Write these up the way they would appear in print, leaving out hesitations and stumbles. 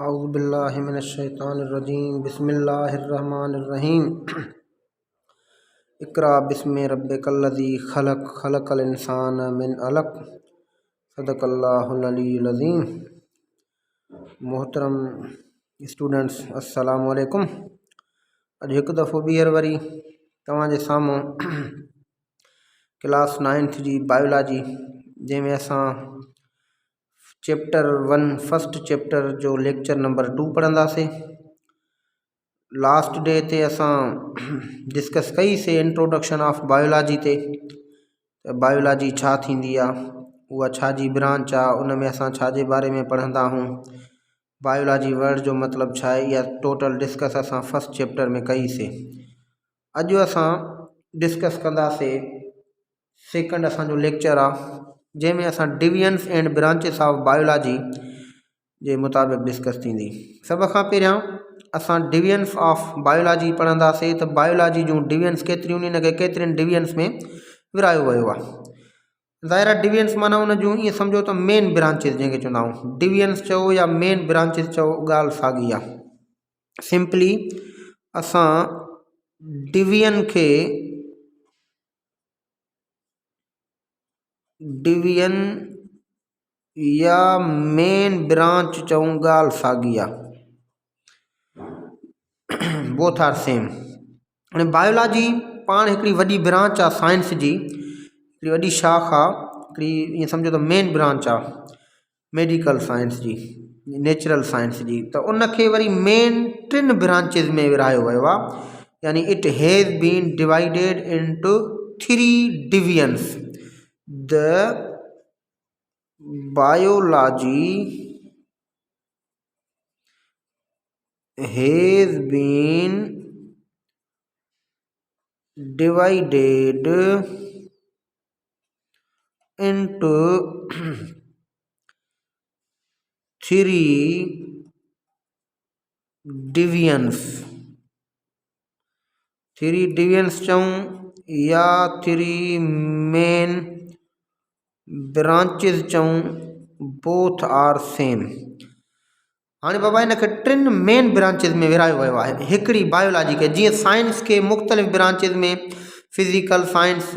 औज़ुबिल्लाहि मिनश्शैतानिर्रजीम बिस्मिल्लाहिर्रहमानिर्रहीम। इक़रा बिस्मि रब्बिकल्लज़ी खलक़ खलक़ल इंसान मिन अलक़ सदक़ल्लाहुल अलीयुल अज़ीम। मोहतरम स्टूडेंट्स अस्सलामु अलैकुम। अॼु हिकु दफ़ो ॿीहर वरी तव्हांजे साम्हूं क्लास 9th जी बायोलॉजी जंहिंमें असां चैप्टर 1 फर्स्ट चैप्टर जो लेक्चर नंबर 2 पढ़ंदासीं। लास्ट डे ते असां डिस्कस कईसीं इंट्रोडक्शन ऑफ बायोलॉजी ते, बायोलॉजी छा थींदी आहे, उहा छा जी ब्रांच आहे, उन में असां छा जे बारे में पढ़ंदा आहियूं, बायोलॉजी वर्ड जो मतिलबु छा आहे, इहा टोटल डिस्कस असां फर्स्ट चैप्टर में कईसीं। अॼु असां डिस्कस कंदासीं सेकंड असांजो लेक्चर आहे जंहिंमें असां divisions and branches of biology जे मुताबिक़ डिस्कस थींदी। सभ खां पहिरियां असां डिविजन्स ऑफ बायोलॉजी पढ़ंदासीं त बायोलॉजी जूं डिविजन्स केतिरियूं आहिनि, हिनखे केतिरनि डिविजन्स में विरायो वियो आहे। ज़ाहिर डिविजन्स माना उन जूं ईअं सम्झो त मेन ब्रांचिस जंहिंखे चवंदा आहियूं, डिविजन्स चओ या मेन ब्रांचिस चओ, ॻाल्हि साॻी आहे। सिंपली असां डिवीजन खे डिवीजन या मेन ब्रांच चऊं, ॻाल्हि साॻी आहे, बोथ आर सेम। हाणे बायोलॉजी पाण हिकिड़ी वॾी ब्रांच आहे साइंस जी, हिकिड़ी वॾी शाख आहे, हिकिड़ी ईअं सम्झो त मेन ब्रांच आहे मेडिकल साइंस जी, नेचुरल साइंस जी। त उनखे वरी मेन 3 ब्रांचिस में विरहायो वियो आहे, यानी it has been divided into 3 divisions. The biology has been divided into 3 divisions। 3 divisions चऊं या 3 main branches चऊं, both are same। हाणे बाबा हिनखे 3 मेन ब्रांचिस में विरायो वियो आहे हिकिड़ी बायोलॉजी खे। जीअं साइंस खे मुख़्तलिफ़ ब्रांचिस में physical science,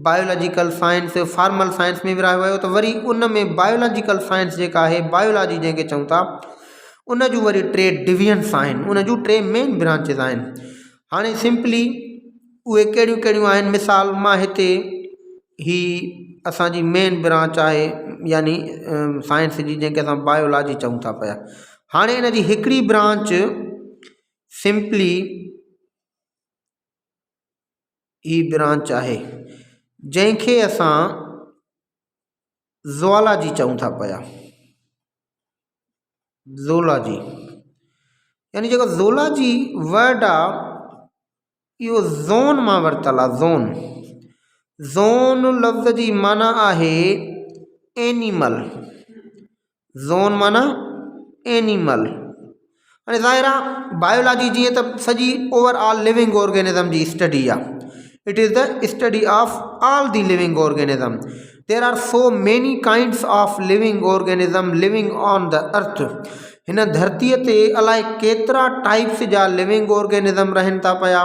biological science, formal science में विरायो वियो, त वरी उन में बायोलॉजिकल साइंस जेका आहे, बायोलॉजी जंहिंखे चऊं था, उन जूं वरी 3 डिविजन्स आहिनि, उन जूं 3 मेन ब्रांचिस आहिनि। हाणे सिंपली उहे कहिड़ियूं कहिड़ियूं आहिनि, मिसाल मां हिते ही असांजी मेन ब्रांच आहे, यानी साइंस जी जंहिंखे असां बायोलॉजी चऊं था पिया। हाणे हिन जी हिकिड़ी ब्रांच सिंपली ही ब्रांच आहे जंहिंखे असां ज़ूलॉजी चऊं था पिया। ज़ूलॉजी यानी जेको ज़ूलॉजी वर्ड आहे इहो ज़ोन मां वरितल आहे। ज़ोन लफ़्ज़ जी माना आहे एनिमल। ज़ोन माना एनिमल। हाणे ज़ाहिर आहे बायोलॉजी जीअं त सॼी ओवरऑल लिविंग ऑर्गेनिज़म जी स्टडी आहे। It is the study of all the living organism. There are so many kinds of living organism living on the earth. हिन धरतीअ ते अलाए केतिरा टाइप्स जा लिविंग ऑर्गेनिज़म रहनि था पिया।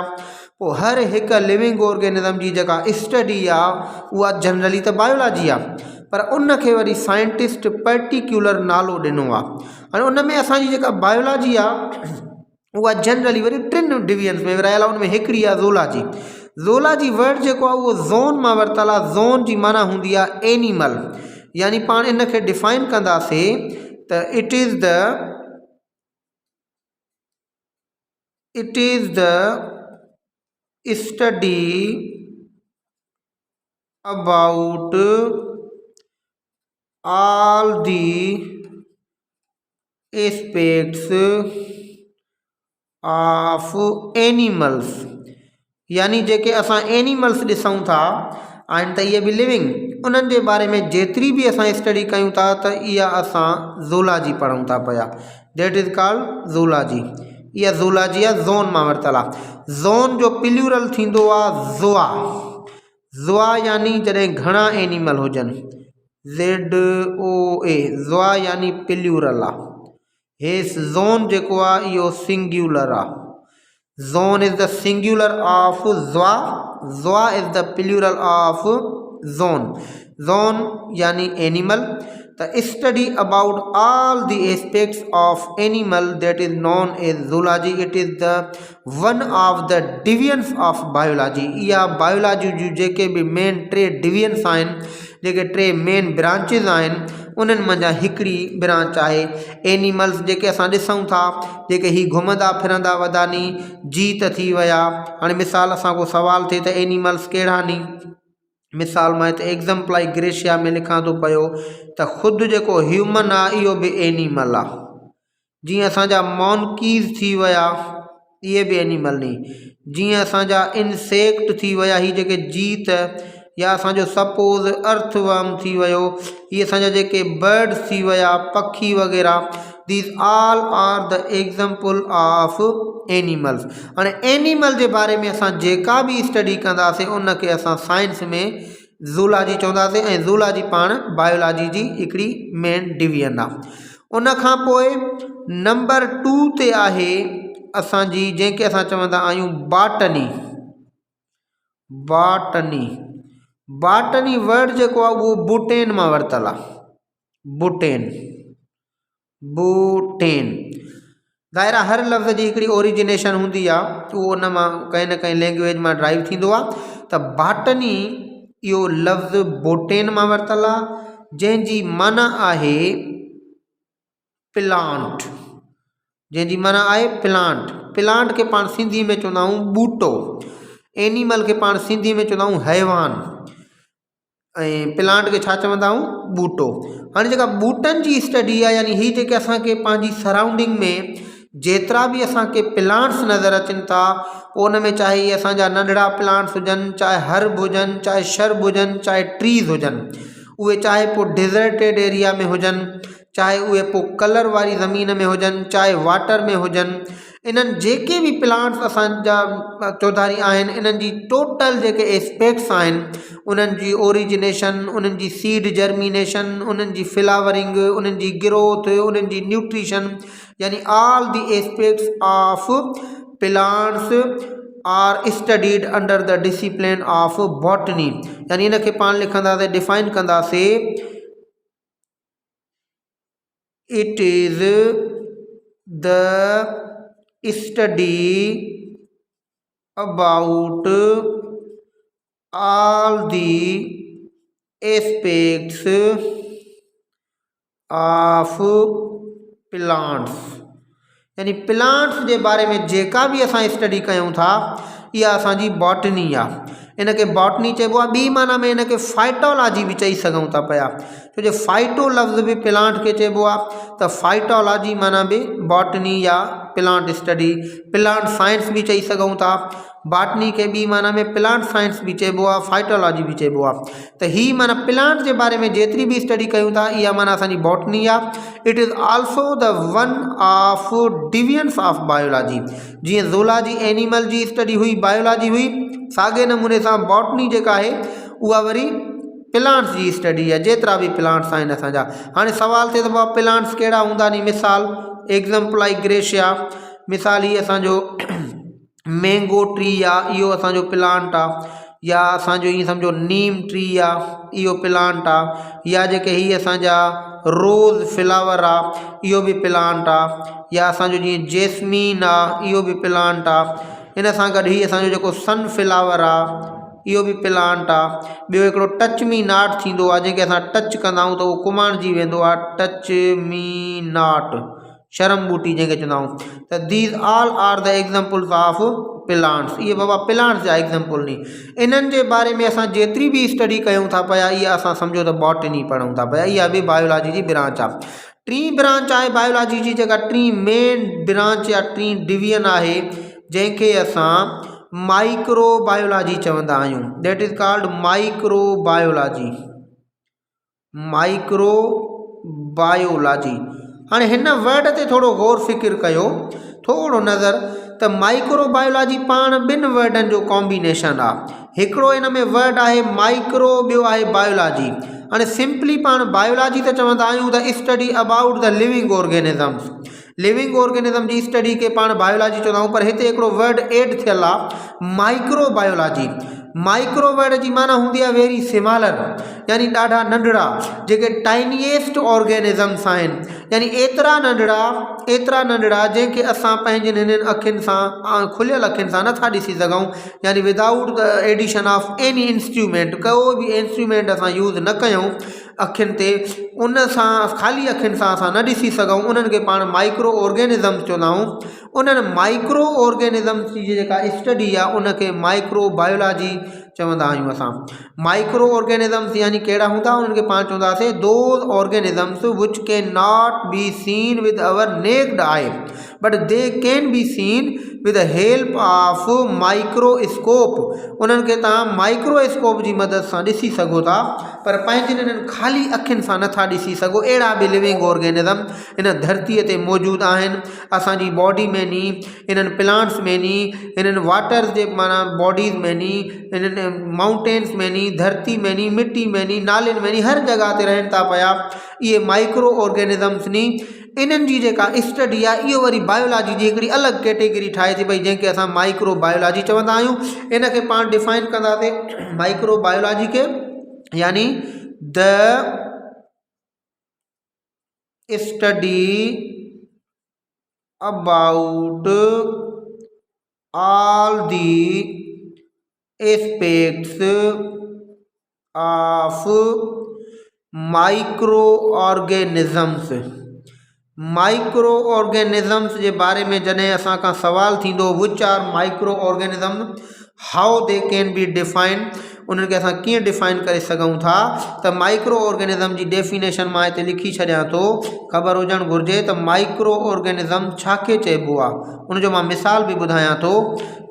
पोइ हर हिकु लिविंग ऑर्गेनिज़म जी जेका स्टडी आहे उहा जनरली त बायोलॉजी आहे, पर उन खे वरी साइंटिस्ट पर्टिकुलर नालो ॾिनो आहे। हाणे उन में असांजी जेका बायोलॉजी आहे उहा जनरली वरी 3 डिविजन्स में विरहायल आहे। उन में हिकिड़ी आहे ज़ूलॉजी। ज़ूलॉजी वर्ड जेको आहे उहो ज़ोन मां वरितल आहे। ज़ोन जी माना हूंदी आहे एनिमल, यानी पाण इन खे डिफाइन कंदासीं त it is the study about all the aspects of animals। यानी जेके असां एनिमल्स ॾिसूं था आहिनि त इहे बि लिविंग, उन्हनि जे बारे में जेतिरी बि असां स्टडी कयूं था त इहा असां ज़ूलॉजी पढ़ूं था पिया। That is called zoology. इहा ज़ूलॉजी आहे, ज़ोन मां वरितल आहे। ज़ोन जो प्लूरल थींदो आहे ज़ुआ। ज़ुआ यानी जॾहिं घणा एनिमल हुजनि, ZOA ज़ुआ यानी प्लूरल आहे। हेस ज़ोन जेको आहे इहो सिंग्युलर आहे। Zoon is the singular of zoa, zoa is the plural of zoon. Zoon यानी animal. The study about all the aspects of animal that is known as zoology. It is the one of the divisions of biology. या biology जूं जेके भी main टे divisions आहिनि, जेके टे main branches आहिनि, उन्हनि मंझां हिकिड़ी ब्रांच आहे एनिमल्स, जेके असां ॾिसूं था, जेके ही घुमंदा फिरंदा वदानी जीत थी विया। हाणे मिसाल सां को सवाल थिए त एनिमल्स कहिड़ा नी, मिसाल मां हिते एग्ज़ाम्पल ग्रेशिया में लिखां थो पियो त ख़ुदि जेको ह्यूमन आहे इहो बि एनिमल आहे। जीअं असांजा मॉन्कीज़ थी विया, इहे बि एनिमल नी। जीअं असांजा इंसेक्ट थी विया, ही जेके जीत, या असांजो सपोज़ अर्थवर्म थी वियो, इहे असांजा जेके बर्ड्स थी विया, पखी वग़ैरह, these all are the example of animals. हाणे एनिमल जे बारे में असां जेका बि स्टडी कंदासीं उनखे असां साइंस में ज़ूलॉजी चवंदासीं, ऐं ज़ूलॉजी पाण बायोलॉजी जी हिकिड़ी मेन डिवीजन आहे। उन खां पोइ नंबर 2 ते आहे असांजी, जंहिंखे असां चवंदा आहियूं बॉटनी। बॉटनी, बॉटनी वर्ड जेको आहे उहो बुटेन मां वरितल आहे। Butane, butane. ज़ाहिर हर लफ़्ज़ जी हिकिड़ी ओरिजिनेशन हूंदी आहे, उहो उन मां कंहिं न कंहिं लैंग्वेज मां ड्राइव थींदो आहे। त बॉटनी इहो लफ़्ज़ बुटेन मां वरितल आहे, जंहिंजी माना आहे प्लांट, जंहिंजी माना आहे प्लांट। प्लांट खे पाण सिंधी में चवंदा आहियूं ॿूटो, एनिमल खे पाण सिंधी में चवंदा आहियूं हैवान, ऐं प्लांट खे छा चवंदा आहियूं ॿूटो। हाणे जेका ॿूटनि जी स्टडी आहे, यानी ही जेके असांखे पंहिंजी सराउंडिंग में जेतिरा बि असांखे प्लांट्स नज़र अचनि था, पोइ उन में चाहे इहे असांजा नंढड़ा प्लांट्स हुजनि, चाहे हर्ब हुजनि, चाहे शर्ब हुजनि, चाहे ट्रीज़ हुजनि, उहे चाहे पोइ डिज़र्टेड एरिया में हुजनि, चाहे उहे पोइ कलर वारी ज़मीन में हुजनि, चाहे वाटर में हुजनि, इन्हनि जेके बि प्लांट्स असांजा चौधारी आहिनि, इन्हनि जी टोटल जेके एस्पेक्ट्स आहिनि, उन्हनि जी ओरिजिनेशन, उन्हनि जी सीड जर्मिनेशन, उन्हनि जी फ्लावरिंग, उन्हनि जी ग्रोथ, उन्हनि जी न्यूट्रिशन, यानी all the aspects of plants are studied under the discipline of botany. यानी इनखे पाण लिखंदासीं, डिफाइन कंदासीं, it is the study about all the aspects of plants। यानी प्लांट्स जे बारे में जेका भी असां स्टडी कयूं था, इहा असांजी बॉटनी आहे। इनखे बॉटनी चइबो आहे। ॿी माना में इनखे फाइटोलॉजी भी चई सघूं था पिया, छो जो फाइटो लफ़्ज़ भी प्लांट खे चइबो आहे, त फाइटोलॉजी माना भी बॉटनी या प्लांट स्टडी, प्लांट साइंस भी चई सघूं था। बॉटनी के ॿी माना में प्लांट साइंस भी चइबो आहे, फाइटोलॉजी भी चइबो आहे। त ही माना प्लांट जे बारे में जेतिरी भी स्टडी कयूं था, इहा माना असांजी बॉटनी आहे। It is also the one of divisions of biology. जीअं ज़ूलॉजी एनिमल जी स्टडी हुई, बायोलॉजी हुई, साॻे नमूने सां बॉटनी जेका आहे उहा वरी प्लांट्स जी स्टडी आहे, जेतिरा भी प्लांट्स आहिनि असांजा। हाणे सवाल थिए त बाबा प्लांट्स कहिड़ा हूंदा नी, मिसाल एग्ज़ाम्पल आई ग्रेशिया, मिसाल ही असांजो मैंगो ट्री आहे, इहो असांजो प्लांट आहे, या असांजो ईअं सम्झो नीम ट्री आहे, इहो प्लांट आहे, या जेके ही असांजा रोज़ फ्लावर आहे, इहो भी प्लांट आहे, या असांजो जीअं जेस्मीन आहे, इहो भी प्लांट आहे। इन सां गॾु ही असांजो जेको सनफ्लावर आहे, इहो भी प्लांट आहे। ॿियो हिकिड़ो टच मी नॉट थींदो आहे, जंहिंखे असां टच कंदा आहियूं त उहो कुमाणिजी वेंदो आहे, टच मी नॉट, शर्म बूटी जंहिंखे चवंदा आहियूं। त these all are the examples of plants. इहे बाबा प्लांट्स जा एग्ज़ाम्पल नी। इन्हनि जे बारे में असां जेतिरी भी स्टडी कयूं था पिया, इहा असां सम्झो त बॉटनी पढ़ूं था पिया, इहा भी बायोलॉजी जी ब्रांच आहे। टी ब्रांच आहे बायोलॉजी जी, जेका टी मेन ब्रांच या टी डिवीजन आहे, जंहिंखे असां माइक्रो बायोलॉजी चवंदा आहियूं। That is called micro biology. Micro biology. हाणे हिन वर्ड ते थोरो गौर फ़िक्र कयो, थोरो नज़र, त माइक्रो बायोलॉजी पाण ॿिनि वर्डनि जो कॉम्बिनेशन आहे। हिकिड़ो इन में वर्ड आहे माइक्रो, ॿियो आहे बायोलॉजी। हाणे सिंपली पाण बायोलॉजी त चवंदा आहियूं the study about the living organisms. Living organism जी स्टडी के पाण बायोलॉजी चवंदा आहियूं, पर हिते हिकिड़ो वर्ड एड थियल आहे माइक्रोबायोलॉजी। माइक्रोवर्ड जी माना हूंदी आहे वेरी स्मॉलर, यानी ॾाढा नंढड़ा जेके टाइनीएस्ट ऑर्गेनिज़म्स आहिनि, यानी एतिरा नंढड़ा जंहिंखे असां पंहिंजनि हिननि अखियुनि सां खुलियल अखियुनि सां नथा ॾिसी सघूं, यानी without the addition of any instrument, को बि इंस्ट्रूमेंट असां यूज़ न कयूं अखियुनि ते, उन सां ख़ाली अखियुनि सां असां न ॾिसी सघूं, उन्हनि खे पाण माइक्रो ऑर्गेनिज़म्स चवंदा आहियूं। उन्हनि माइक्रो ऑर्गेनिज़म्स जी जेका स्टडी आहे उनखे माइक्रोबायोलॉजी चवंदा आहियूं असां। माइक्रो ऑर्गेनिज़म्स यानी कहिड़ा हूंदा, उन्हनि खे पाण चवंदासीं those organisms which can not be seen with our necked I but they can be seen with the help of microscope. उन्हनि खे तव्हां माइक्रोस्कोप जी मदद सां ॾिसी सघो था, पर पंहिंजनि इन्हनि ख़ाली अखियुनि सां नथा ॾिसी सघो। अहिड़ा बि लिविंग ऑर्गेनिज़म हिन धरतीअ ते मौजूदु आहिनि, असांजी बॉडी में नी, इन्हनि प्लांट्स में नी, इन्हनि वाटर्स जे माना बॉडीज़ में नी, इन्हनि माउंटेन्स में नी, धरती में नी, मिट्टी में नी, नालियुनि में नी, हर जॻह ते रहनि था पिया इहे माइक्रो ऑर्गेनिज़म्स नी। इन्हनि जी जेका स्टडी आहे इहो वरी बायोलॉजी जी हिकिड़ी अलॻि कैटेगरी ठाहे थी पई, जंहिंखे असां माइक्रो बायोलॉजी चवंदा आहियूं। इन खे पाण डिफाइन कंदासीं माइक्रो बायोलॉजी खे, यानी the study about all the aspects of microorganisms। Microorganisms जे बारे में जॾहिं असां खां सवाल थींदो which are microorganism, how they can be defined, उन्हनि खे असां कीअं डिफाइन करे सघूं था, त माइक्रो ऑर्गेनिज़म जी डेफिनेशन मां हिते लिखी छॾियां थो, ख़बर हुजणु घुरिजे त माइक्रो ऑर्गेनिज़म छाखे चइबो आहे, उनजो मां मिसाल बि ॿुधायां थो।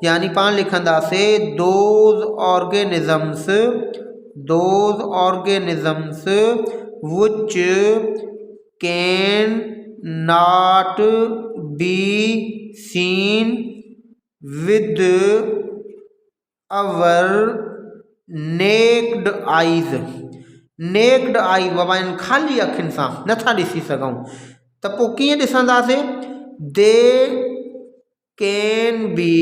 यानी पाण लिखंदासीं those organisms which can not be seen with our naked eyes. Naked eye बाबा इन ख़ाली अखियुनि सां नथा ॾिसी सघूं, त पोइ कीअं ॾिसंदासीं, they can be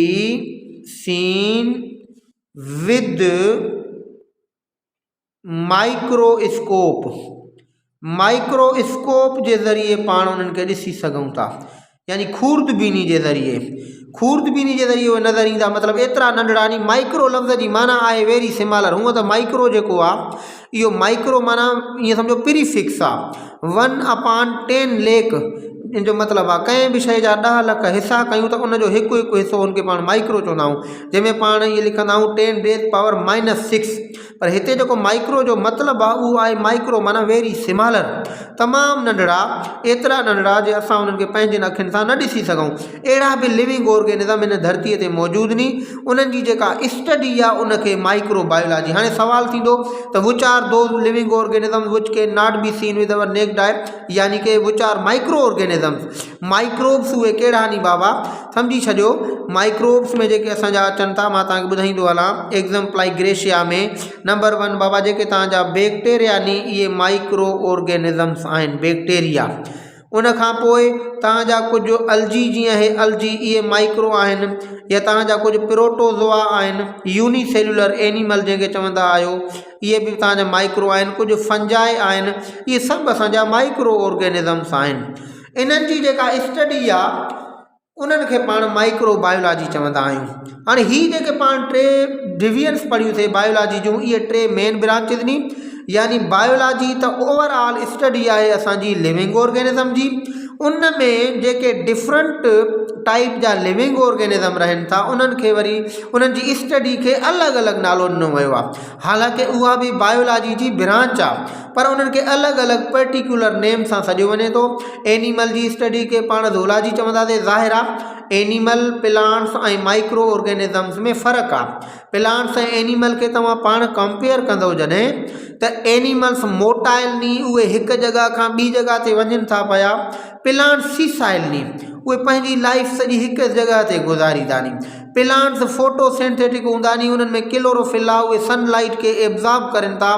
seen with microscope. Microscope जे ज़रिए पाण उन्हनि खे ॾिसी सघूं था, यानी खूर्दबीनी जे ज़रिए उहे नज़र ईंदा, मतिलबु एतिरा नंढड़ा। नी माइक्रो लफ़्ज़ जी माना आहे वेरी स्मॉलर। हूअं त माइक्रो जेको आहे इहो माइक्रो माना ईअं सम्झो प्रीफिक्स आहे, 1/10 लाख, इन जो मतिलबु आहे कंहिं बि शइ जा 10 लख हिसा कयूं त उनजो हिकु हिकु हिसो उनखे पाण माइक्रो चवंदा आहियूं, जंहिंमें पाण इहे लिखंदा आहियूं 10⁻⁻⁶। पर हिते जेको माइक्रो जो मतिलबु आहे उहो आहे माइक्रो माना वेरी स्मॉलर, तमामु नंढड़ा, एतिरा नंढड़ा जे असां उन्हनि खे पंहिंजनि अखियुनि सां न ॾिसी सघूं। अहिड़ा बि लिविंग ऑर्गेनिज़म हिन धरतीअ ते मौजूदु नी, उन्हनि जी जेका स्टडी आहे उनखे माइक्रो बायोलॉजी। हाणे सवाल थींदो त which are those living organism विच can not be seen with our necked आई, यानी कि विच आर माइक्रो ऑर्गेनिज़म्स। माइक्रोब्स उहे कहिड़ा नी बाबा, सम्झी छॾियो। माइक्रोब्स में जेके असांजा अचनि था, मां तव्हांखे ॿुधाईंदो हलां। एग्जाम्पल ग्रेशिया में नंबर 1 बाबा जेके तव्हांजा बैक्टीरिया नी, इहे माइक्रो ऑर्गेनिज़म्स आहिनि, बैक्टीरिया। उन खां पोइ तव्हांजा कुझु अलजी, जीअं हे अलजी, इहे माइक्रो आहिनि। या तव्हांजा कुझु प्रोटोज़ोआ आहिनि, यूनिसेल्युलर एनिमल जंहिंखे चवंदा आहियो, इहे बि तव्हांजा माइक्रो आहिनि। कुझु फंजाई आहिनि, इहे सभु असांजा माइक्रो ऑर्गेनिज़म्स आहिनि। इन्हनि जी जेका स्टडी आहे उन्हनि खे पाण माइक्रो बायोलॉजी चवंदा आहियूं। हाणे हीअ जेके पाण 3 डिविजन्स पढ़ियूंसीं बायोलॉजी जूं, इहे 3 मेन ब्रांचिस नी। यानी बायोलॉजी त ओवरऑल स्टडी आहे असांजी लिविंग ऑर्गेनिज़म जी। उन में जेके डिफरेंट टाइप जा लिविंग ऑर्गेनिज़म रहनि था, उन्हनि खे वरी उन्हनि जी स्टडी खे अलॻि अलॻि नालो ॾिनो वियो आहे। हालांकि उहा बि बायोलॉजी जी ब्रांच आहे, पर उन्हनि खे अलॻि अलॻि पर्टिकुलर नेम सां सॾियो वञे थो। एनिमल जी स्टडी खे पाण ज़ूलॉजी चवंदासीं, ज़ाहिर आहे। एनिमल, प्लांट्स ऐं माइक्रो ऑर्गेनिज़म्स में फ़र्क़ु आहे। प्लांट्स ऐं एनिमल खे तव्हां पाण कंपेयर कंदव जॾहिं, त एनिमल्स मोटाइल नी, उहे हिकु जॻह खां ॿी जॻह ते वञनि था पिया। प्लांट्स सीसाइल नी, उहे पंहिंजी लाइफ सॼी हिकु जॻह ते गुज़ारींदा नी। प्लांट्स फोटोसिंथेटिक हूंदा नी, उन्हनि में क्लोरोफिल आहे, उहे सनलाइट खे एब्जॉर्ब करनि था,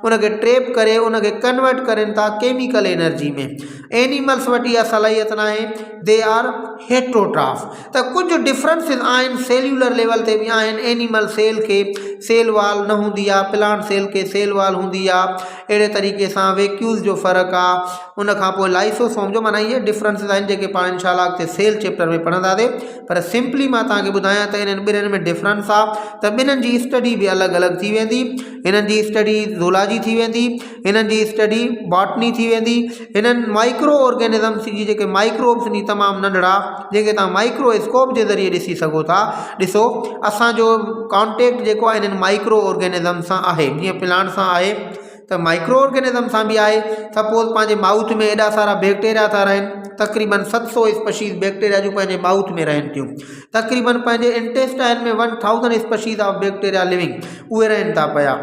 उनखे ट्रेप करे उनखे कन्वर्ट करनि था केमिकल एनर्जी में। एनिमल्स वटि इहा सलाहियत न आहे, दे आर हेट्रोट्राफ। त कुझु डिफरेंसिस आहिनि, सेल्यूलर लेवल ते बि आहिनि। एनिमल सेल खे सेल वाल न हूंदी आहे, प्लांट सेल खे सेल वाल हूंदी आहे। अहिड़े तरीक़े सां वैक्यूल्स जो फ़र्क़ु आहे। उनखां पोइ लाइसोसोम जो, माना इहे डिफरेंसिस आहिनि जेके पाण इंशाअल्लाह अॻिते सेल चैप्टर में पढ़ंदासीं। पर सिंपली मां तव्हांखे ॿुधायां त इन्हनि ॿिन्हिनि में डिफरेंस आहे, त ॿिन्हिनि जी स्टडी बि अलॻि अलॻि थी वेंदी। हिननि जी स्टडी ज़ूलॉजी थी वेंदी, हिननि जी स्टडी बॉटनी थी वेंदी। हिननि माइक्रो ऑर्गेनिज़म्स जी जेके माइक्रोब्स नी तमामु नंढड़ा, जेके तव्हां माइक्रोस्कोप जे ज़रिए ॾिसी सघो था। ॾिसो असांजो कॉन्टेक्ट जेको आहे हिननि माइक्रो ऑर्गेनिज़म सां आहे, जीअं प्लांट सां आहे त माइक्रो ऑर्गेनिज़म सां बि आहे। सपोज पंहिंजे माउथ में एॾा सारा बैक्टीरिया था रहनि, तक़रीबन 700 स्पीशीज़ बैक्टीरिया जूं पंहिंजे माउथ में रहनि थियूं। तक़रीबन पंहिंजे इंटेस्टाइन में 1000 स्पीशीज़ ऑफ बैक्टीरिया लिविंग उहे रहनि था पिया।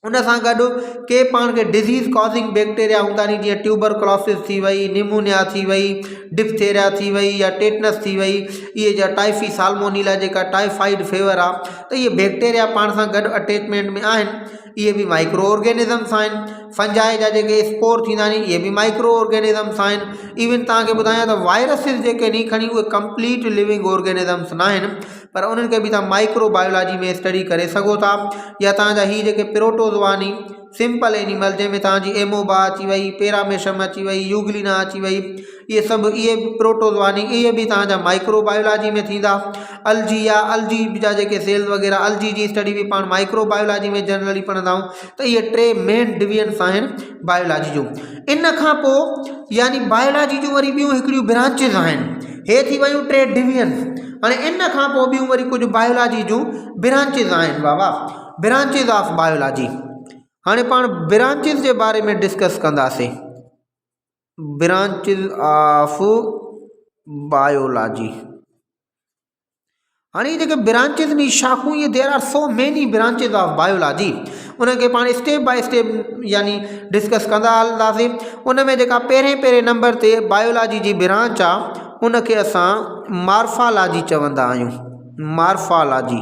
उन सां गॾु के पाण खे डिज़ीज़ कॉज़िंग बैक्टीरिया हूंदा नी, जीअं ट्यूबरक्लोसिस थी वई, निमोनिया थी वई, डिप्थेरिया थी वई या टेटनस थी वई, इहे जा टाइफी साल्मोनीला जेका टाइफाइड फीवर आहे, त इहे बैक्टीरिया पाण सां गॾु अटैचमेंट में आहिनि। इहे बि माइक्रो ऑर्गेनिज़म्स आहिनि। फंजाई जा जेके स्पोर थींदा नी, इहे बि माइक्रो ऑर्गेनिज़म्स आहिनि। इवन तव्हांखे ॿुधायां त वायरसिस जेके नी खणी उहे कंप्लीट लिविंग ऑर्गेनिज़म्स न आहिनि, पर उन्हनि खे बि तव्हां माइक्रो बायोलॉजी में स्टडी करे सघो था। या तव्हांजा हीअ जेके प्रोटोज़ोआ नी, सिंपल एनिमल जंहिंमें तव्हांजी एमोबा अची वई, पैरामेशम अची वई, यूग्लिना अची वई, इहे सभु इहे प्रोटोज़ोआ नी, इहे बि तव्हांजा माइक्रो बायोलॉजी में थींदा। अलजी या अलजी जा जेके सेल्स वग़ैरह, अलजी जी स्टडी बि पाण माइक्रो बायोलॉजी में जनरली पढ़ंदा आहियूं। त इहे टे मेन डिवीजन्स आहिनि बायोलॉजी जूं। इन खां पोइ यानी बायोलॉजी जूं वरी ॿियूं हिकिड़ियूं ब्रांचिस आहिनि। हे थी वियूं टे डिवीजन्स। हाणे इन खां पोइ ॿियूं वरी कुझु बायोलॉजी जूं ब्रांचिस आहिनि बाबा, ब्रांचिस ऑफ बायोलॉजी। हाणे पाण ब्रांचिस जे बारे में डिस्कस कंदासीं। Branches of biology. हाणे जेके ब्रांचिस नी शाखूं, ये there are so many branches of biology. उनखे पाण स्टेप बाय स्टेप यानी डिस्कस कंदा हलंदासीं। उन में जेका पहिरें नंबर ते बायोलॉजी जी ब्रांच आहे, उनखे असां मॉर्फोलॉजी चवंदा आहियूं। Morphology,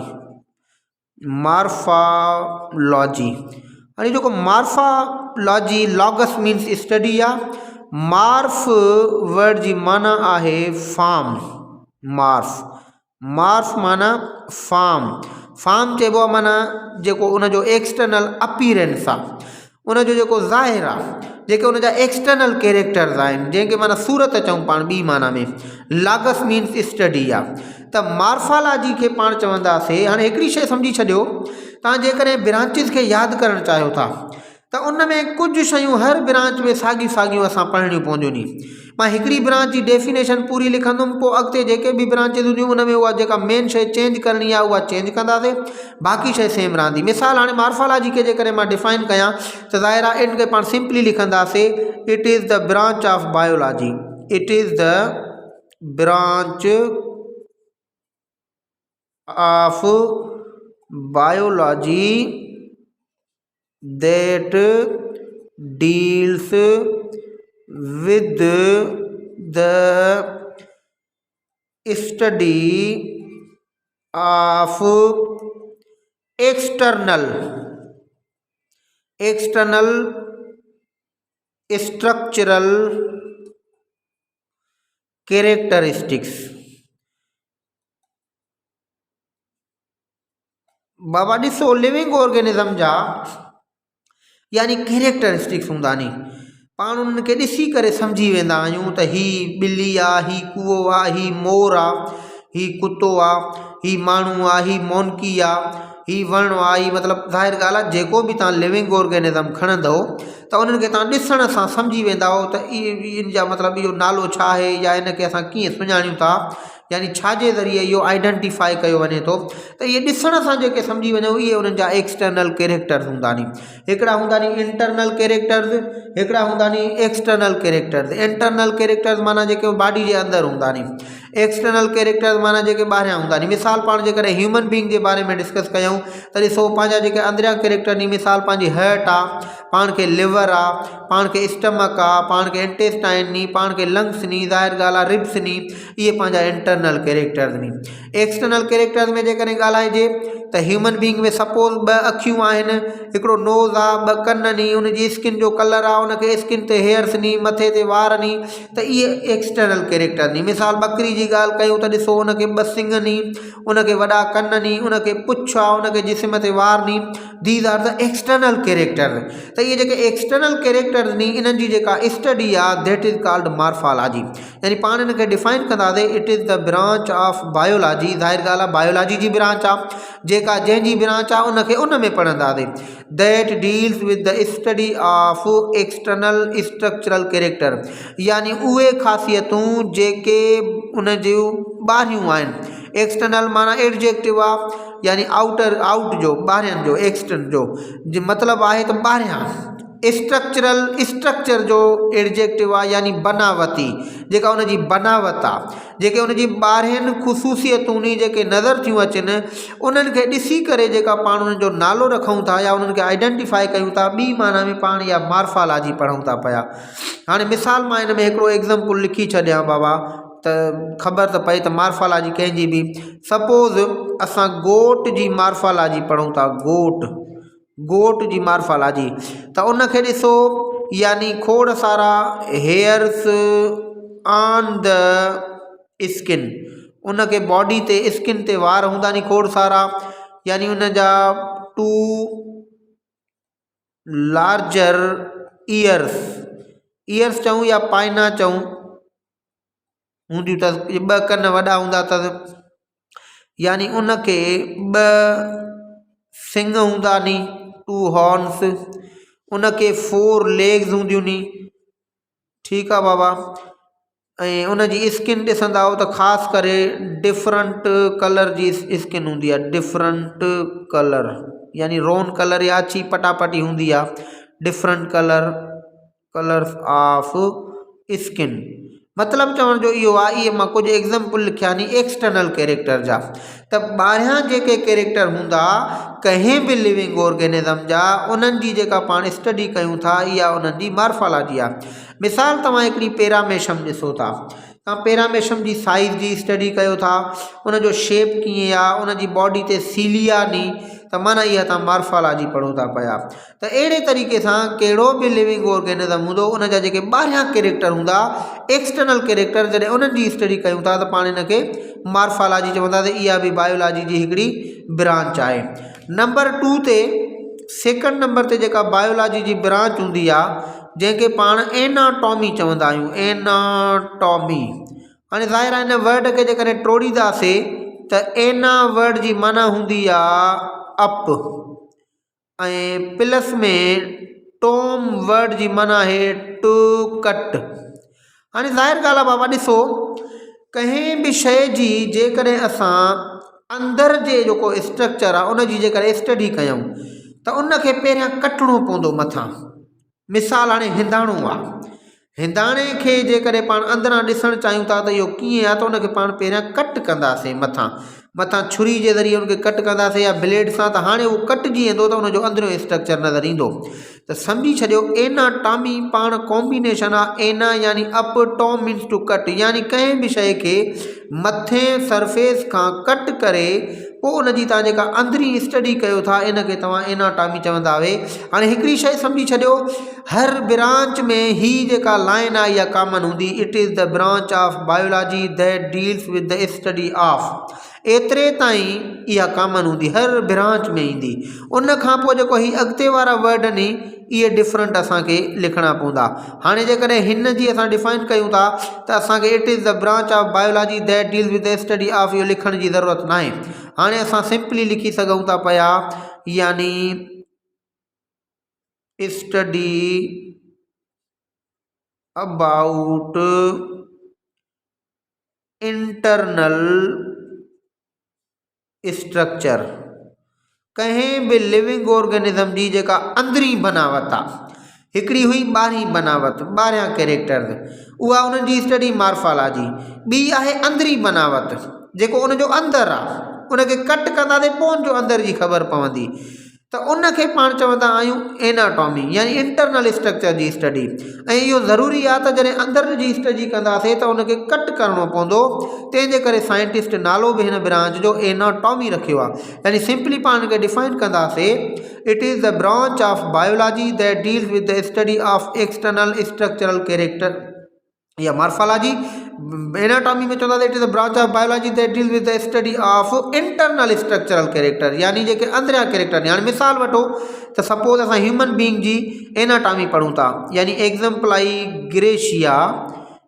morphology. हाणे जेको मॉर्फोलॉजी, लॉगस मीन्स स्टडी आहे। मॉर्फ वर्ड जी माना आहे फार्म। मॉर्फ, मॉर्फ माना फार्म। फार्म चइबो आहे माना जेको उनजो एक्सटर्नल अपीरेंस आहे, उनजो जेको ज़ाहिर आहे, जेके उनजा एक्सटर्नल कैरेक्टर्स आहिनि, जंहिंखे माना सूरत चऊं पाण ॿी माना में। लॉगस मीन्स स्टडी आहे। त मॉर्फोलॉजी खे पाण चवंदासीं। हाणे हिकिड़ी शइ सम्झी छॾियो, तव्हां जेकॾहिं ब्रांचिस खे यादि करणु चाहियो था त उन में कुझु शयूं हर ब्रांच में साॻियूं साॻियूं असां पढ़णियूं पवंदियूं नी। मां हिकिड़ी ब्रांच जी डेफिनेशन पूरी लिखंदुमि, पोइ अॻिते जेके बि ब्रांचिस हूंदियूं उन में उहा जेका मेन शइ चेंज करणी आहे उहा चेंज कंदासीं, बाक़ी शइ सेम रहंदी। मिसाल हाणे मॉर्फोलॉजी खे जेकॾहिं मां डिफाइन कयां त ज़ाहिर आहे इन खे पाण सिंपली लिखंदासीं, it is the branch of biology. It is the branch of biology that deals with the study of external structural characteristics। बाबा ॾिसो, लिविंग ऑर्गेनिज़म जा यानी कैरेक्टरिस्टिक्स हूंदा नी, पाण उन्हनि खे ॾिसी करे सम्झी वेंदा आहियूं त ही ॿिली आहे, ही कूओ आहे, ही मोर आहे, ही कुतो आहे, ही माण्हू आहे, ही मोनकी आहे, ही वण आहे, ही मतिलबु ज़ाहिर ॻाल्हि आहे जेको बि तव्हां लिविंग ऑर्गेनिज़म खणंदव त उन्हनि खे तव्हां ॾिसण सां सम्झी वेंदा त इन जा मतिलबु इहो नालो छा आहे या इनखे असां कीअं सुञाणियूं था, यानी छाजे ज़रिए इहो आइडेंटिफाई कयो वञे थो। त इहे ॾिसण सां जेके सम्झी वञूं इहे उन्हनि जा एक्सटर्नल कैरेक्टर्स हूंदा नी। हिकिड़ा हूंदा नी इंटरनल कैरेक्टर्स, हिकिड़ा हूंदा नी एक्सटर्नल कैरेक्टर्स। इंटरनल कैरेक्टर्स माना जेके बॉडी जे अंदरि हूंदा नी। एक्सटर्नल कैरेक्टर्स माना जेके ॿाहिरियां हूंदा नी। मिसाल पाण जेकॾहिं ह्यूमन बींग जे बारे में डिस्कस कयूं त ॾिसो पंहिंजा जेके अंदरियां कैरेक्टर नी, मिसाल पंहिंजी हर्ट आहे, पाण खे लिवर आहे, पाण खे स्टमक आहे, पाण खे इंटेस्टाइन नी, पाण खे लंग्स नी, ज़ाहिर ॻाल्हि आहे रिब्स नी, इहे पंहिंजा इंटरनल कैरेक्टर्स नी। एक्सटर्नल कैरेक्टर्स में जेकॾहिं ॻाल्हाइजे त ह्यूमन बींग में सपोज़ 2 अखियूं आहिनि, हिकिड़ो नोज़ आहे, 2 कन नी, उनजी स्किन जो कलर आहे, उनखे स्किन ते हेयर्स नी, मथे ते वार नी, त इहे एक्सटर्नल कैरेक्टर नी। मिसाल बकरी जी ॻाल्हि कयूं त ॾिसो उनखे 2 सिंग नी, उनखे वॾा कन नी, उनखे पुछ आहे, उनखे जिस्म ते वार नी, these are the external character. त इहे जेके एक्सटर्नल कैरेक्टर्स नी, इन्हनि जी जेका स्टडी आहे दैट इज़ कॉल्ड मार्फोलॉजी, यानी पाण इनखे डिफाइन कंदासीं it is the branch of biology. ज़ाहिर ॻाल्हि आहे बायोलॉजी जी ब्रांच आहे, जेका जंहिंजी ब्रांच आहे उनखे उन में पढ़ंदासीं। That deals with the study of external structural character, यानी उहे ख़ासियतूं जेके उन जूं ॿाहिरियूं आहिनि। एक्सटर्नल माना एडजेक्टिव आहे, यानी आउटर, आउट जो, ॿाहिरियां जो, एक्सटर्न जो मतिलबु आहे त ॿाहिरियां। स्ट्रक्चरल, स्ट्रक्चर जो एडजेक्टिव आहे, यानी बनावटी, जेका उनजी बनावट आहे, जेके उनजी ॿाहिरियनि ख़ुशूसियतूं नी जेके नज़र थियूं अचनि, उन्हनि खे ॾिसी करे जेका पाण उन्हनि जो नालो रखूं था या उन्हनि खे आइडेंटिफाई कयूं था, ॿी माना में पाण इहा मार्फोलॉजी पढ़ूं था पिया। हाणे मिसाल मां हिन में हिकिड़ो एग्ज़ाम्पल लिखी छॾियां बाबा, त ख़बर त पए त मार्फोलॉजी कंहिंजी बि। सपोज़ असां गोट जी मार्फोलॉजी पढ़ूं था, गोट जी मार्फोलॉजी, त उनखे ॾिसो, यानी खोड़ सारा हेयर्स ऑन द स्किन, उनखे बॉडी ते, स्किन ते वार हूंदा नी खोड़ सारा, यानी उनजा 2 लार्जर ईयर्स चऊं या पाइना चऊं, हूंदियूं त 2 कन वॾा हूंदा अथसि, यानी उनखे 2 सिंग हूंदा नी, 2 हॉर्न्स, उनखे 4 लेग्स हूंदियूं नी। ठीकु आहे बाबा। ऐं उनजी स्किन ॾिसंदा त ख़ासि करे डिफरेंट कलर जी स्किन हूंदी आहे, डिफरेंट कलर, यानी रोन कलर या अछी पटापटी हूंदी आहे, डिफरेंट कलर्स ऑफ स्किन। मतिलबु चवण जो इहो आहे, इहे मां कुझु एग्ज़ाम्पल लिखिया नी एक्सटर्नल कैरेक्टर जा। त ॿाहिरियां जेके कैरेक्टर हूंदा कंहिं बि लिविंग ऑर्गेनिज़म जा, उन्हनि जी जेका पाण स्टडी कयूं था, इहा उन्हनि जी मार्फोलॉजी आहे। मिसाल तव्हां हिकिड़ी पैरामेशम ॾिसो था, तव्हां पैरामेशम जी साइज़ जी स्टडी कयो था, उनजो शेप कीअं आहे, उनजी बॉडी ते सीलिया नी, त माना इहा तव्हां मार्फोलॉजी पढ़ो था पिया। त अहिड़े तरीक़े सां कहिड़ो बि लिविंग ऑर्गेनिज़म हूंदो, उनजा जेके ॿाहिरियां कैरेक्टर हूंदा, एक्सटर्नल कैरेक्टर, जॾहिं उन्हनि जी स्टडी कयूं था त पाण इनखे मार्फोलॉजी चवंदासीं। इहा बि बायोलॉजी जी हिकिड़ी ब्रांच आहे। नंबर 2 ते, सेकंड नंबर ते जेका बायोलॉजी जी ब्रांच हूंदी आहे, जंहिंखे पाण एनाटॉमी चवंदा आहियूं, एनाटॉमी। हाणे ज़ाहिर आहे हिन वर्ड खे जेकॾहिं टोड़ींदासीं त एना वर्ड जी माना हूंदी आहे अप, ऐं प्लस में टॉम वर्ड जी माना आहे टू कट। हाणे ज़ाहिर ॻाल्हि आहे बाबा, ॾिसो कंहिं बि शइ जी जेकॾहिं असां अंदर जे जेको स्ट्रक्चर आहे उनजी जेकॾहिं स्टडी कयूं त उनखे पहिरियां कटणो पवंदो मथां। मिसाल हाणे हिंदाणो आहे, हिंदाणे खे जेकॾहिं पाण अंदरां ॾिसणु चाहियूं था त इहो कीअं आहे, त उनखे पाण पहिरियां कट कंदासीं, मथां छुरी जे ज़रिए उनखे कट कंदासीं या ब्लेड सां, त हाणे उहो कटिजी वेंदो त उनजो अंदरियों स्ट्रक्चर नज़र ईंदो। त सम्झी छॾियो एनाटॉमी पाण कॉम्बिनेशन आहे, एना यानी up, tome means to cut, यानी कंहिं बि शइ खे मथे सरफेस खां कट करे पोइ उनजी तव्हां जेका अंदरी स्टडी कयो था, इनखे तव्हां एनाटॉमी चवंदा हुए। हाणे हिकिड़ी शइ सम्झी छॾियो, हर ब्रांच में ही जेका लाइन आहे इहा कॉमन हूंदी, it is the branch of biology that deals with the study of, एतिरे ताईं इहा कॉमन हूंदी, हर ब्रांच में ईंदी। उन खां पोइ जेको ही अॻिते वारा वर्ड नी, इहे डिफरेंट असांखे लिखणा पवंदा। हाणे जेकॾहिं हिन जी असां डिफाइन कयूं था त असांखे it is the branch of biology that deals with the study of, इहो लिखण जी ज़रूरत न आहे। हाणे असां सिंपली लिखी सघूं था पिया, यानी स्टडी अबाउट इंटरनल स्ट्रक्चर, कंहिं बि लिविंग ऑर्गेनिज़म जी जेका अंदरी बनावट आहे, हिकिड़ी हुई 12 बनावट 12 कैरेक्टर्स, उहा उन्हनि जी स्टडी मार्फोलॉजी। ॿी आहे अंदरी बनावट, जेको उनजो अंदरि आहे, उनखे कट कंदासीं पोइ उनजो अंदरि जी ख़बर पवंदी, त उनखे पाण चवंदा आहियूं एनाटॉमी, यानी इंटरनल स्ट्रक्चर जी स्टडी। ऐं इहो ज़रूरी आहे त जॾहिं अंदरि जी स्टडी कंदासीं त उनखे कट करिणो पवंदो, तंहिंजे करे साइंटिस्ट नालो बि हिन ब्रांच जो एनाटॉमी रखियो आहे। यानी सिंपली पाण खे डिफाइन कंदासीं, it is the branch of biology that deals with the study of external structural character या मार्फोलॉजी। एनाटॉमी में चवंदा it is the branch of biology that deals with the study of internal structural character, यानी जेके अंदरियां character. हाणे मिसाल वठो त suppose असां ह्यूमन बीइंग जी एनाटॉमी पढ़ूं था, यानी एग्जाम्पल आई ग्रेशिया,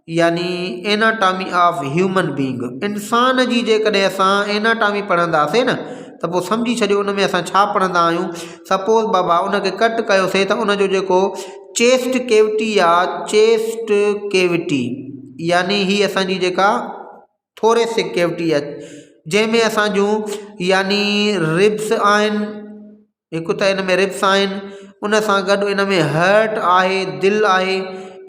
यानी एनाटॉमी ऑफ ह्यूमन बीइंग। इंसान जी जेकॾहिं असां एनाटॉमी पढ़ंदासीं न त पोइ सम्झी छॾियो उन में असां छा पढ़ंदा आहियूं। सपोज बाबा उनखे कट कयोसीं त उनजो जेको चेस्ट कैविटी आहे, चेस्ट कैविटी यानी ही असांजी जेका थोरेसिक कैविटी आहे, जंहिंमें असांजूं यानी रिब्स आहिनि, हिकु त इन में रिब्स आहिनि, उन सां गॾु इन में हार्ट आहे, दिलि आहे,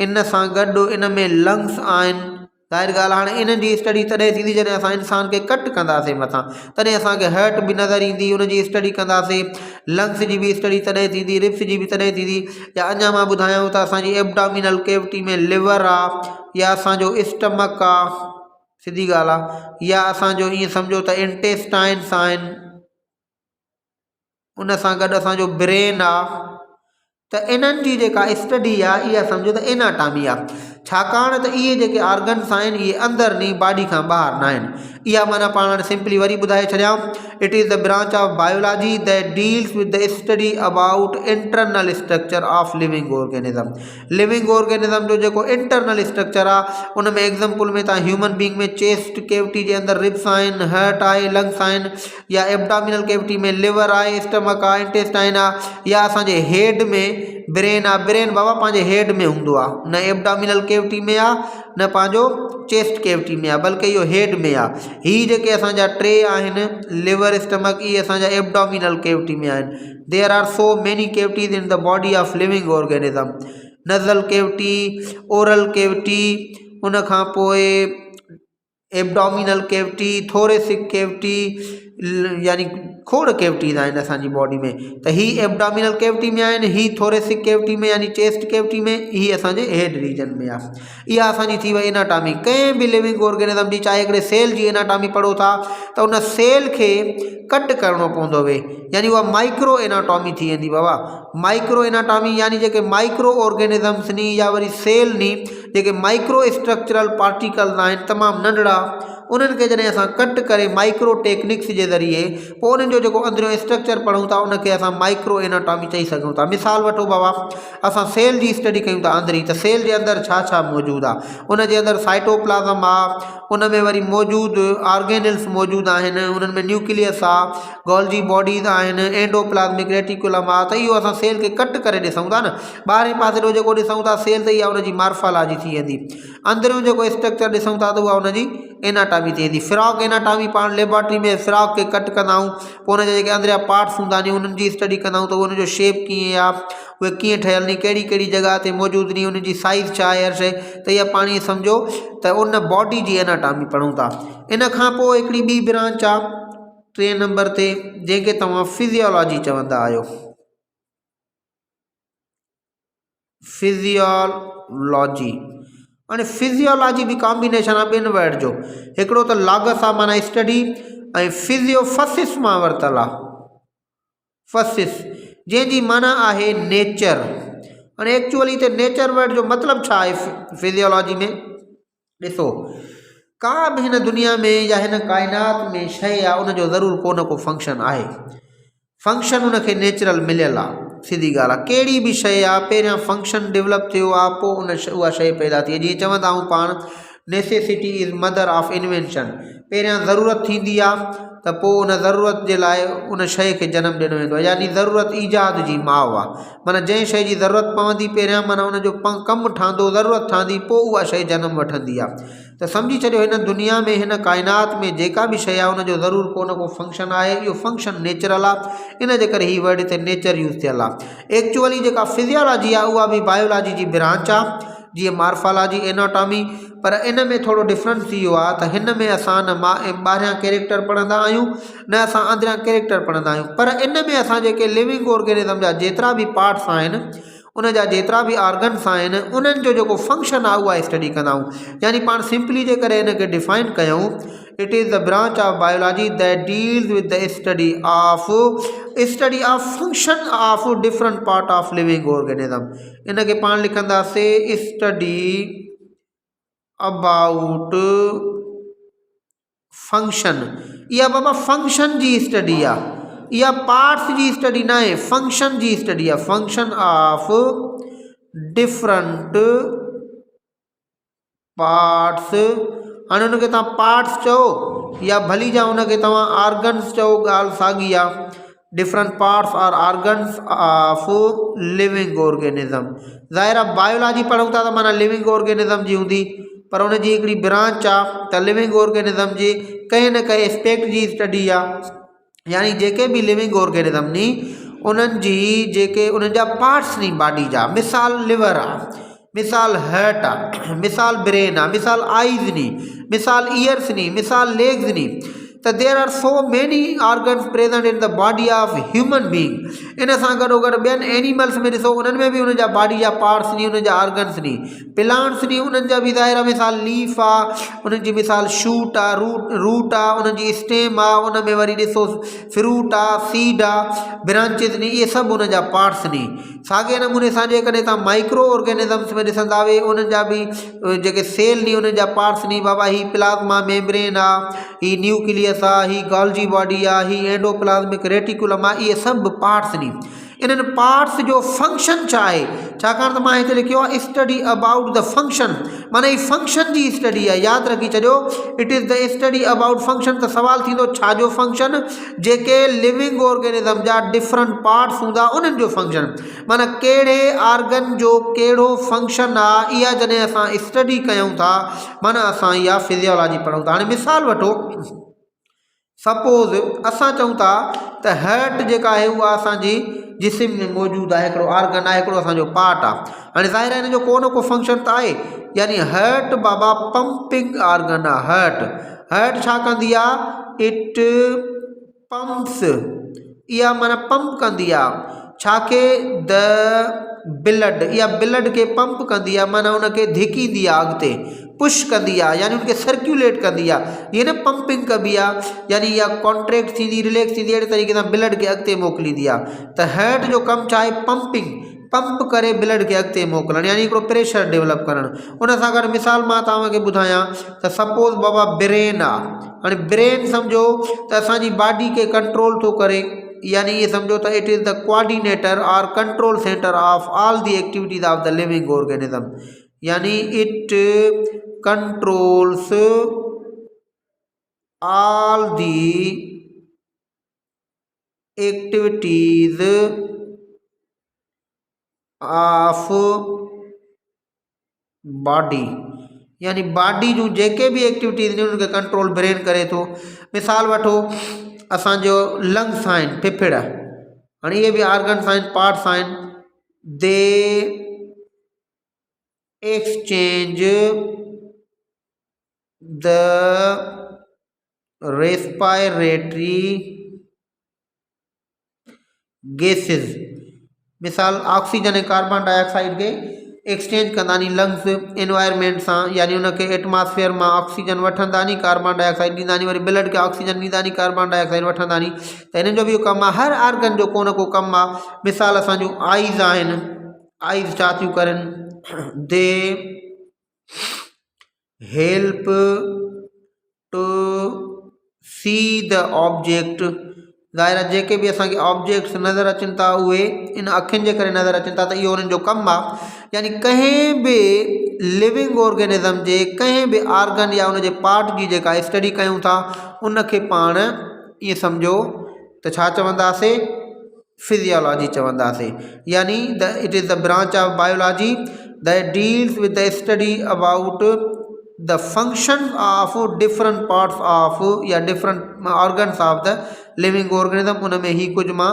इन सां गॾु इन में लंग्स आहिनि। ज़ाहिर ॻाल्हि, हाणे इन्हनि जी स्टडी तॾहिं थींदी जॾहिं असां इंसान खे कट कंदासीं मथां, तॾहिं असांखे हार्ट बि नज़र ईंदी, उनजी स्टडी कंदासीं। लंग्स जी बि स्टडी तॾहिं थींदी, रिब्स जी बि तॾहिं थींदी। या अञा मां ॿुधायांव त असांजी एब्डोमिनल कैविटी में लिवर आहे, या असांजो स्टमक आहे, सिधी ॻाल्हि आहे, या असांजो ईअं सम्झो त इंटेस्टाइन्स आहिनि, उन सां गॾु असांजो ब्रेन आहे। त इन्हनि जी जेका स्टडी आहे इहा सम्झो त एनाटॉमी आहे, छाकाणि त इहे जेके ऑर्गन्स आहिनि इहे अंदरि नी बॉडी खां ॿाहिरि न आहिनि। इहा माना पाण सिंपली वरी ॿुधाए छॾियां, it is the branch of biology that deals with the study about internal structure of living organism. Living organism जो जेको इंटरनल स्ट्रक्चर आहे, उन में एग्जाम्पल में तव्हां ह्यूमन बीइंग में चेस्ट कैविटी जे अंदरि रिब्स आहिनि, हार्ट आहे, लंग्स आहिनि, या एब्डोमिनल कैविटी में लिवर आहे, स्टमक आहे, इंटेस्टाइन आहे, या असांजे हेड में ब्रेन आहे। ब्रेन बाबा पंहिंजे हेड में हूंदो आहे, न एब्डोमिनल कैविटी में आहे न पंहिंजो चेस्ट कैविटी में आहे, बल्कि इहो हेड में आहे। ही जेके असांजा टे आहिनि, लिवर, स्टमक, इहे असांजा एब्डोमिनल कैविटी में आहिनि। There are so many cavities in the body of living organism, nasal cavity, oral cavity, उन खां पोइ एब्डोमिनल कैविटी, थोरेसिक कैविटी, यानी खोड़ कैविटीज़ आहिनि असांजी बॉडी में। त ही एब्डोमिनल कैविटी में आहिनि, ही थोरेसिक कैविटी में यानी चेस्ट कैविटी में, ही असांजे हेड रीजन में आहे। इहा असांजी थी वई एनाटॉमी। कंहिं बि लिविंग ऑर्गेनिज़म जी, चाहे हिकिड़े सेल जी एनाटॉमी पढ़ो था त उन सेल खे कट करिणो पवंदो वे, यानी उहा माइक्रो एनाटॉमी थी वेंदी बाबा। माइक्रो एनाटॉमी यानी जेके माइक्रो ऑर्गेनिज़म्स नी या वरी सेल नी जेके माइक्रो स्ट्रक्चरल पार्टिकल्स आहिनि, तमामु नंढड़ा, उन्हनि खे जॾहिं असां कट करे माइक्रो टेक्निक्स जे ज़रिए पोइ उन्हनि जो जेको अंदरियों स्ट्रक्चर पढ़ूं था उनखे असां माइक्रो एनाटॉमी चई सघूं था। मिसाल वठो बाबा, असां सेल जी स्टडी कयूं था अंदरि, त सेल जे अंदरि छा छा मौजूदु आहे। उन जे अंदरि साइटोप्लाज़म आहे, उन में वरी मौजूदु ऑर्गेनल्स मौजूदु आहिनि, उन्हनि में न्यूक्लियस आहे, गोल्जी बॉडीज़ आहिनि, एंडोप्लाज़मिक रेटिकुलम आहे। त इहो असां सेल खे कट करे ॾिसूं था न, ॿाहिरें पासे जो जेको ॾिसूं था सेल, त इहा उनजी मार्फोलॉजी थी वेंदी। अंदरियों जेको स्ट्रक्चर ॾिसूं था त उहा उनजी एनाटॉमी थी वेंदी। फ्रॉग एनाटॉमी पाण लेबॉर्ट्री में फ्रॉग खे कट कंदा आहियूं, पोइ उनजा जेके अंदरियां पार्ट्स हूंदा आहिनि उन्हनि जी स्टडी कंदा आहियूं, त उनजो शेप कीअं आहे, उहे कीअं ठहियल नी, कहिड़ी कहिड़ी जॻह ते मौजूदु नी, उनजी साइज़ छा आहे, हर शइ। त इहा पाण सम्झो त उन बॉडी जी एनाटॉमी पढ़ूं था। इन खां पोइ हिकिड़ी ॿी ब्रांच आहे 3 नंबर ते, जंहिंखे तव्हां फिजियोलॉजी चवंदा आहियो। फिजियोलॉजी, हाणे फिजियोलॉजी बि कॉम्बिनेशन आहे ॿिनि वर्ड जो, हिकिड़ो त लॉगस आहे माना स्टडी, ऐं फिजियोफसिस मां वरितल आहे। फसिस जंहिंजी माना आहे नेचर। हाणे एक्चुअली त नेचर वर्ड जो मतिलबु छा आहे फिजियोलॉजी में? ॾिसो, का बि हिन दुनिया में या हिन काइनात में शइ आहे, उनजो ज़रूरु को न को फंक्शन आहे। फंक्शन उनखे नेचुरल मिलियल आहे, सिधी ॻाल्हि आहे। कहिड़ी बि शइ आहे, पहिरियां फंक्शन डेवलप थियो आहे, पोइ उहा शइ पैदा थी। जीअं चवंदा आहियूं पाण, necessity is mother of invention. पहिरियां ज़रूरत थींदी आहे, त पोइ उन ज़रूरत जे लाइ उन शइ खे जनमु ॾिनो वेंदो आहे, यानी ज़रूरत ईजाद जी माउ आहे। माना जंहिं शइ जी ज़रूरत पवंदी पहिरियां, माना उनजो कमु ठहंदो, ज़रूरत ठहंदी, पोइ उहा शइ जनमु वठंदी आहे। त सम्झी छॾियो हिन दुनिया में हिन काइनात में जेका बि शइ आहे उनजो ज़रूरु को न को फंक्शन आहे। इहो फंक्शन नेचुरल आहे, इन जे करे हीअ वर्ड हिते नेचर यूज़ थियल आहे। एक्चुअली जेका फिजियोलॉजी आहे उहा बि बायोलॉजी जी ब्रांच आहे, जीअं मार्फोलॉजी एनाटॉमी, पर इन में थोरो डिफरेंस थी वियो आहे त हिन में असां न ॿाहिरियां कैरेक्टर पढ़ंदा आहियूं न असां अंदरियां कैरेक्टर पढ़ंदा आहियूं, पर इन में असां जेके लिविंग ऑर्गेनिज़म जा जेतिरा बि पार्ट्स आहिनि उन जा जेतिरा बि ऑर्गन्स आहिनि उन्हनि जो जेको फंक्शन आहे उहा स्टडी कंदा आहियूं। यानी पाण सिंपली जे करे हिन खे डिफाइन कयूं, it is the branch of biology that deals with the study of function of different part of living organism. इन खे पाण लिखंदासीं स्टडी अबाउट फंक्शन। इहा बाबा फंक्शन जी स्टडी आहे, इहा पार्ट्स जी स्टडी न आहे, फंक्शन जी स्टडी आहे, फंक्शन ऑफ डिफरेंट पार्ट्स। हाणे हुनखे तव्हां पार्ट्स चओ या भली जा हुनखे तव्हां ऑर्गन्स चओ, ॻाल्हि साॻी आहे। Different parts are organs of living organism. ज़ाहिर आहे बायोलॉजी पढ़ूं था त माना लिविंग ऑर्गेनिज़म जी हूंदी, पर हुनजी हिकिड़ी ब्रांच आहे त लिविंग ऑर्गेनिज़म जी कंहिं न कंहिं एस्पेक्ट जी स्टडी आहे। यानी जेके भी लिविंग ऑर्गेनिज़म नी उन्हनि जी जेके उन्हनि जा पार्ट्स नी बॉडी जा, मिसाल लिवर आहे, मिसाल हार्ट आहे, मिसाल ब्रेन आहे, मिसाल आईज़ नी, मिसाल ईयर्स नी, मिसाल लेग्स नी, त there are so many organs present in the body of human being. इन सां गॾोगॾु ॿियनि एनिमल्स में ॾिसो उन्हनि में बि उन जा बॉडी जा पार्ट्स नी, उन जा ऑर्गन्स नी। प्लांट्स नी उन्हनि जा बि ज़ाहिर आहे, मिसाल लीफ आहे, उन्हनि जी मिसाल शूट आहे, रूट आहे, उन्हनि जी स्टेम आहे, उन में वरी ॾिसो फ्रूट आहे, सीड आहे, ब्रांचिस नी, इहे सभु उन जा पार्ट्स नी। साॻे नमूने सां जेकॾहिं तव्हां माइक्रो ऑर्गेनिज़म्स में ॾिसंदा उन्हनि जा बि जेके सेल नी उन्हनि जा पार्ट्स नी। बाबा ही प्लाज़्मा मेम्ब्रेन आहे, ही न्यूक्लियस आहे, ही गोल्जी बॉडी आहे, ही एंडोप्लाज़्मिक रेटिकुलम आहे, इहे सभु पार्ट्स नी। इन्हनि पार्ट्स जो फंक्शन छा आहे? छाकाणि त मां हिते लिखियो आहे स्टडी अबाउट द फंक्शन, माना ही फंक्शन जी स्टडी आहे। यादि रखी छॾियो, it is the study about function. त सवाल थींदो छा जो फंक्शन? जेके लिविंग ऑर्गेनिज़म जा डिफरेंट पार्ट्स हूंदा उन्हनि जो फंक्शन, माना कहिड़े ऑर्गन जो कहिड़ो फंक्शन आहे, इहा जॾहिं असां स्टडी कयूं था माना असां इहा फिजियोलॉजी पढ़ूं था। हाणे मिसाल वठो, सपोज़ असां चऊं था त हार्ट जेका आहे उहा असांजी जिस्म में मौजूदु आहे, हिकिड़ो ऑर्गन आहे, हिकिड़ो असांजो पार्ट आहे। हाणे ज़ाहिर आहे हिन जो को न को फंक्शन त आहे, यानी हार्ट बाबा पंपिंग ऑर्गन आहे। हार्ट छा कंदी आहे? इट पंप्स, इहा माना पंप कंदी आहे छाखे? द ब्लड, इहा ब्लड खे पंप कंदी आहे, माना उनखे धिकींदी आहे, अॻिते पुश कंदी आहे, यानी उनखे सर्कुलेट कंदी आहे। हीअ न पंपिंग कबी आहे, यानी इहा कॉन्ट्रैक्ट थींदी, रिलैक्स थींदी, अहिड़े तरीक़े सां ब्लड खे अॻिते मोकिलींदी आहे। त हार्ट जो कमु छा आहे? पंपिंग, पंप करे ब्लड खे अॻिते मोकिलणु, यानी हिकिड़ो प्रेशर डेवलप करणु। उन सां गॾु मिसाल मां तव्हांखे ॿुधायां त सपोज़ बाबा ब्रेन आहे। हाणे ब्रेन सम्झो त असांजी बॉडी खे कंट्रोल थो करे, यानी ये समझो तो इट इज़ द कोऑर्डिनेटर और control centre of all the activities of the living organism, यानी it controls all the activities of body, यानी बॉडी जो जेके भी एक्टिविटीज ने उनके कंट्रोल ब्रेन करे तो। मिसाल वठो असांजो लंग्स आहिनि, फेफड़ा, हाणे इहे बि ऑर्गन्स आहिनि, पार्ट्स आहिनि। दे एक्सचेंज द रेस्पायरेटरी गैसेस, मिसाल ऑक्सीजन ऐं कार्बन डाइऑक्साइड के एक्सचेंज कंदा नी लंग्स एनवायरमेंट सां, यानी उनके एटमॉस्फेयर में ऑक्सीजन वठंदा नी, कार्बन डाइऑक्साइड ॾींदा नी, वरी ब्लड के ऑक्सीजन ॾींदा नी, कार्बन डाइऑक्साइड वठंदा नी। त हिननि जो बि इहो कमु आहे, हर ऑर्गन जो को न को कमु आहे। मिसाल असांजो आइज़ आहिनि, आइज़ छा थियूं करनि? They help to see the object. ज़ाहिर आहे जेके भी असांखे ऑब्जेक्ट्स नज़र अचनि था उहे इन अखियुनि जे करे नज़र अचनि था, त इहो उन्हनि जो कमु आहे। यानी कंहिं बि लिविंग ऑर्गेनिज्म जे कंहिं बि ऑर्गन या उनजे पार्ट जी जेका स्टडी कयूं था उनखे पाण ईअं सम्झो त छा चवंदासीं? फिजियोलॉजी चवंदासीं। यानी it is the branch of biology that deals with the study about the function of different parts of या different organs of the living organism. उन में ही कुछ मां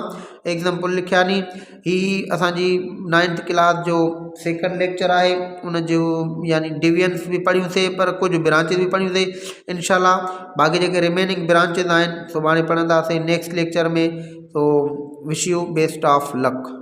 एग्जाम्पल लिखिया नी। ही असांजी 9th क्लास जो सेकंड लेक्चर आहे उन जो यानी डिविजन्स भी पढ़ियूंसीं पर कुछ ब्रांचेस भी पढ़ियूंसीं। इंशाल्लाह बाक़ी जेके रिमेनिंग ब्रांचेस आहिनि सुभाणे पढ़ंदासीं नेक्स्ट लेक्चर में। तो wish U best of luck.